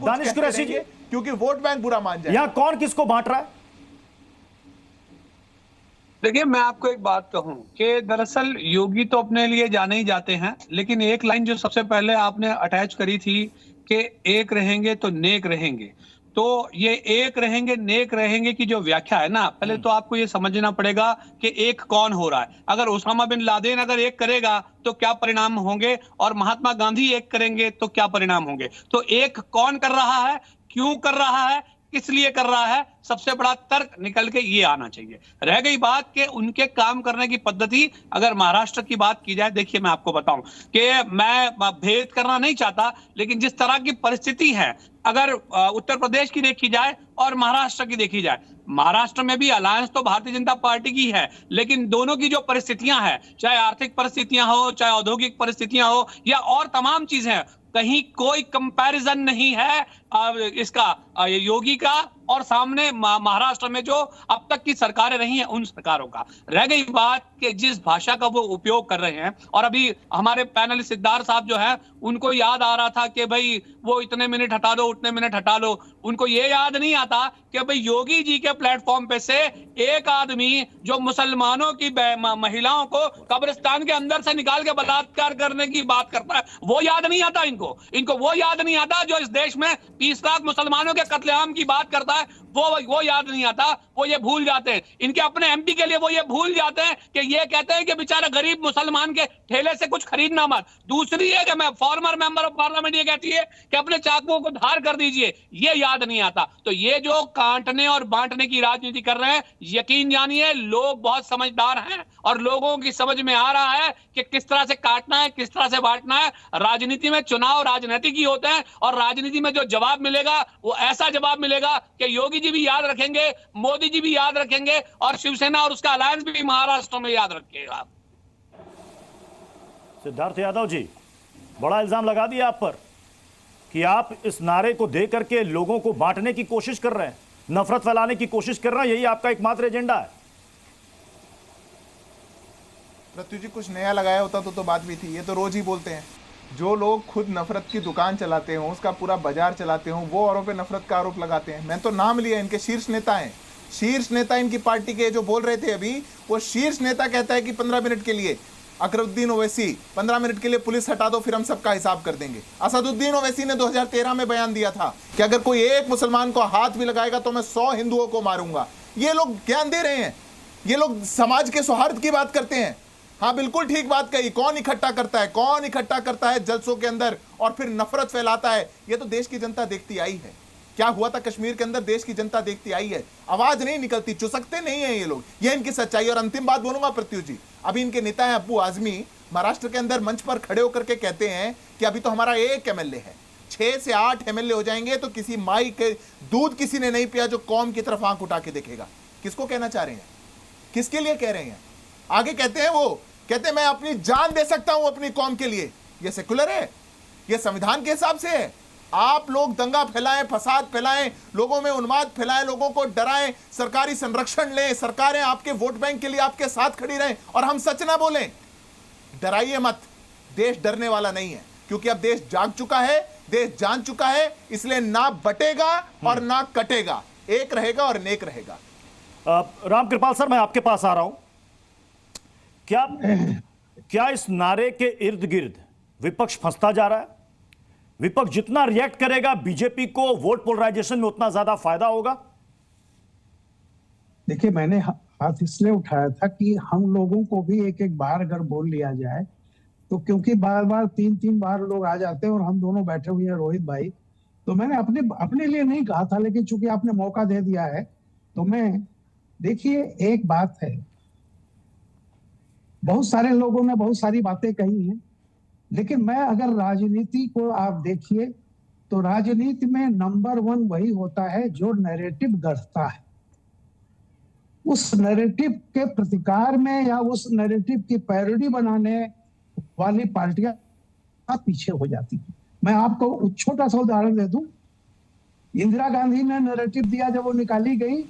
कुछ दानिश कुरैशी जी, क्योंकि vote bank बुरा मान जाए। यहां कौन किसको बांट रहा है? देखिए, मैं आपको एक बात कहूं कि दरअसल योगी तो अपने लिए जाने ही जाते हैं, लेकिन एक लाइन जो सबसे पहले आपने अटैच करी थी कि एक रहेंगे तो नेक रहेंगे, तो ये एक रहेंगे नेक रहेंगे की जो व्याख्या है ना, पहले तो आपको ये समझना पड़ेगा कि एक कौन हो रहा है। अगर ओसामा बिन लादेन अगर एक करेगा तो क्या परिणाम होंगे, और महात्मा गांधी एक करेंगे तो क्या परिणाम होंगे। तो एक कौन कर रहा है, क्यों कर रहा है, किस लिए कर रहा है, सबसे बड़ा तर्क निकल के ये आना चाहिए। रह गई बात कि उनके काम करने की पद्धति, अगर महाराष्ट्र की बात की जाए, देखिए मैं आपको बताऊं कि मैं भेद करना नहीं चाहता, लेकिन जिस तरह की परिस्थिति है, अगर उत्तर प्रदेश की देखी जाए और महाराष्ट्र की देखी जाए, महाराष्ट्र में भी अलायंस तो भारतीय जनता पार्टी की है, लेकिन दोनों की जो परिस्थितियां हैं, चाहे आर्थिक परिस्थितियां हो, चाहे औद्योगिक परिस्थितियां हो, या और तमाम चीजें, कहीं कोई कंपैरिजन नहीं है इसका योगी का और सामने महाराष्ट्र में जो अब तक की सरकारें रही हैं उन सरकारों का। रह गई बात कि जिस भाषा का वो उपयोग कर रहे हैं, और अभी हमारे पैनल सिद्धार्थ साहब जो है उनको याद आ रहा था कि भाई वो इतने मिनट हटा दो, उतने मिनट हटा लो, उनको ये याद नहीं आता कि भाई योगी जी के प्लेटफॉर्म पे से एक आदमी जो मुसलमानों की महिलाओं को कब्रिस्तान के अंदर से निकाल के बलात्कार करने की बात करता है, वो याद नहीं आता इनको वो याद नहीं आता जो इस देश में 30 लाख मुसलमानों के कत्लेआम की बात करता है, वो याद नहीं आता, वो ये भूल जाते हैं। इनके अपने एमपी के लिए वो ये भूल जाते हैं कि ये कहते हैं कि बेचारा गरीब मुसलमान के ठेले से कुछ खरीदना मत। दूसरी है कि मैं फॉर्मर मेंबर ऑफ पार्लियामेंट ये कहती है कि अपने चाकुओं को धार कर दीजिए, ये याद नहीं आता। तो ये जो काटने और बांटने की राजनीति कर रहे हैं, यकीन जानिए लोग बहुत समझदार हैं और लोगों की समझ में आ रहा है कि किस तरह से काटना है, किस तरह से बांटना है। राजनीति में चुनाव राजनीतिक ही होते हैं, और राजनीति में जो जवाब मिलेगा वो ऐसा जवाब मिलेगा कि योगी जी भी याद रखेंगे, मोदी जी भी याद रखेंगे, और शिवसेना और उसका अलायंस भी महाराष्ट्र में याद रखेगा। सिद्धार्थ यादव जी, बड़ा इल्जाम लगा दिया आप पर कि आप इस नारे को दे करके लोगों को बांटने की कोशिश कर रहे हैं, नफरत फैलाने की कोशिश कर रहे हैं, यही आपका एकमात्र एजेंडा है। पृथ्वी जी कुछ नया लगाया होता तो बात भी थी। ये तो रोज ही बोलते हैं। जो लोग खुद नफरत की दुकान चलाते हों, उसका पूरा बाजार चलाते हों, वो औरों पे नफरत का आरोप लगाते हैं। मैं तो नाम लिया, इनके शीर्ष नेता हैं, शीर्ष नेता इनकी पार्टी के जो बोल रहे थे अभी, वो शीर्ष नेता कहता है कि 15 मिनट के लिए अकरुद्दीन ओवैसी 15 मिनट के लिए पुलिस हटा दो, फिर हम सबका हिसाब कर देंगे। असदुद्दीन ओवैसी ने 2013 में बयान दिया था कि अगर कोई एक मुसलमान को हाथ भी लगाएगा तो मैं 100 हिंदुओं को मारूंगा। ये लोग ज्ञान दे रहे हैं, ये लोग समाज के सौहार्द की बात करते हैं। हाँ, बिल्कुल ठीक बात कही। कौन इकट्ठा करता है, कौन इकट्ठा करता है जलसों के अंदर और फिर नफरत फैलाता है, ये तो देश की जनता देखती आई है। क्या हुआ था कश्मीर के अंदर, देश की जनता देखती आई है। आवाज नहीं निकलती, चुसकते नहीं है ये लोग, ये इनकी सच्चाई। और अंतिम बात बोलूंगा प्रत्युष जी, अभी इनके नेता है अब्बू आजमी, महाराष्ट्र के अंदर मंच पर खड़े होकर के कहते हैं कि अभी तो हमारा एक एमएलए है, 6 से 8 एमएलए हो जाएंगे तो किसी माई के दूध किसी ने नहीं पिया जो कौम की तरफ आंख उठा के देखेगा। किसको कहना चाह रहे हैं, किसके लिए कह रहे हैं? आगे कहते हैं, वो कहते हैं मैं अपनी जान दे सकता हूं अपनी कौम के लिए। ये सेकुलर है, ये संविधान के हिसाब से है। आप लोग दंगा फैलाएं, फसाद फैलाएं, लोगों में उन्माद फैलाएं, लोगों को डराएं, सरकारी संरक्षण लें, सरकारें आपके वोट बैंक के लिए आपके साथ खड़ी रहें, और हम सच ना बोलें। डराइए मत, देश डरने वाला नहीं है, क्योंकि अब देश जाग चुका है, देश जान चुका है, इसलिए ना बटेगा और ना कटेगा, एक रहेगा और नेक रहेगा। राम कृपाल सर, मैं आपके पास आ रहा हूं। क्या इस नारे के इर्द गिर्द विपक्ष फंसता जा रहा है? विपक्ष जितना रिएक्ट करेगा बीजेपी को वोट पोलराइजेशन में उतना ज्यादा फायदा होगा? देखिए, मैंने हाथ इसलिए उठाया था कि हम लोगों को भी एक एक बार अगर बोल लिया जाए तो, क्योंकि बार बार 3-3 बार लोग आ जाते हैं और हम दोनों बैठे हुए हैं रोहित भाई, तो मैंने अपने लिए नहीं कहा था, लेकिन चूंकि आपने मौका दे दिया है तो मैं, देखिए एक बात है, बहुत सारे लोगों ने बहुत सारी बातें कही हैं, लेकिन मैं अगर राजनीति को आप देखिए तो राजनीति में नंबर 1 वही होता है जो नैरेटिव गढ़ता है। उस नैरेटिव के प्रतिकार में या उस नैरेटिव की पैरोडी बनाने वाली पार्टियां पीछे हो जाती है। मैं आपको छोटा सा उदाहरण दे दूं, इंदिरा गांधी ने नैरेटिव दिया, जब वो निकाली गई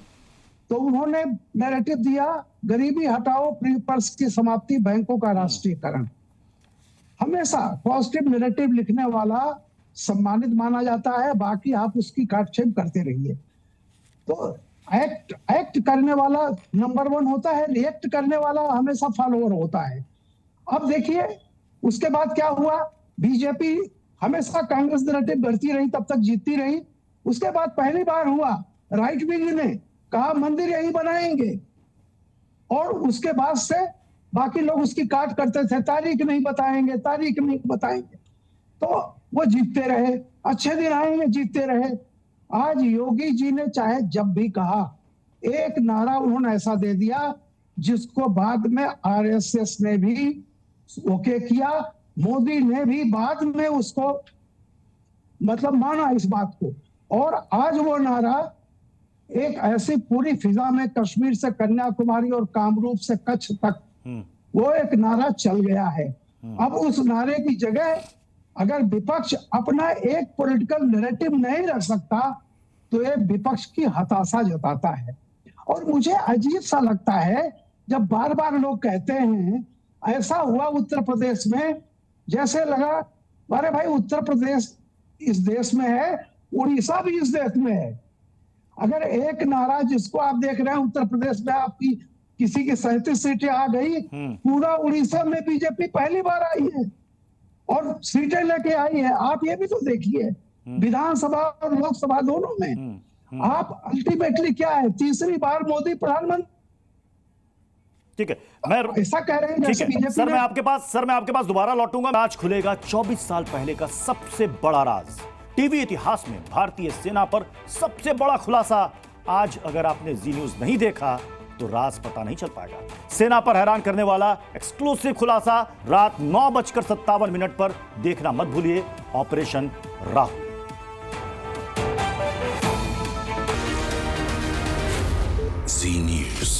तो उन्होंने नैरेटिव दिया गरीबी हटाओ, फ्री पर्स की समाप्ति, बैंकों का राष्ट्रीयकरण। हमेशा पॉजिटिव नैरेटिव लिखने वाला सम्मानित माना जाता है, बाकी आप उसकी काटछेप करते रहिए। तो एक्ट करने वाला नंबर 1 होता है, रिएक्ट करने वाला हमेशा फॉलोअर होता है। अब देखिए उसके बाद क्या हुआ, बीजेपी हमेशा कांग्रेस नैरेटिव बढ़ती रही, तब तक जीतती रही। उसके बाद पहली बार हुआ राइट विंग ने कहा मंदिर यही बनाएंगे, और उसके बाद से बाकी लोग उसकी काट करते थे, तारीख नहीं बताएंगे, तारीख नहीं बताएंगे, तो वो जीतते रहे, अच्छे दिन आएंगे, जीतते रहे। आज योगी जी ने चाहे जब भी कहा, एक नारा उन्होंने ऐसा दे दिया जिसको बाद में आरएसएस ने भी ओके किया, मोदी ने भी बाद में उसको मतलब माना इस बात को, और आज वो नारा एक ऐसी पूरी फिजा में कश्मीर से कन्याकुमारी और कामरूप से कच्छ तक वो एक नारा चल गया है। अब उस नारे की जगह अगर विपक्ष अपना एक पॉलिटिकल नैरेटिव नहीं रख सकता तो ये विपक्ष की हताशा जताता है। और मुझे अजीब सा लगता है जब बार बार लोग कहते हैं ऐसा हुआ उत्तर प्रदेश में, जैसे लगा अरे भाई उत्तर प्रदेश इस देश में है, उड़ीसा भी इस देश में है। अगर एक नारा जिसको आप देख रहे हैं उत्तर प्रदेश में आपकी किसी की 37 सीटें आ गई, पूरा उड़ीसा में बीजेपी पहली बार आई है और सीटें लेके आई है। आप ये भी तो देखिए विधानसभा और लोकसभा दोनों में आप अल्टीमेटली क्या है, तीसरी बार मोदी प्रधानमंत्री। ठीक है, मैं ऐसा कह रहे हैं जैसे ठीक है बीजेपी सर, मैं आपके पास दोबारा लौटूंगा। आज खुलेगा 24 साल पहले का सबसे बड़ा राज, टीवी इतिहास में भारतीय सेना पर सबसे बड़ा खुलासा। आज अगर आपने जी न्यूज नहीं देखा तो राज पता नहीं चल पाएगा। सेना पर हैरान करने वाला एक्सक्लूसिव खुलासा रात 9:57 पर देखना मत भूलिए, ऑपरेशन राहुल। जी न्यूज।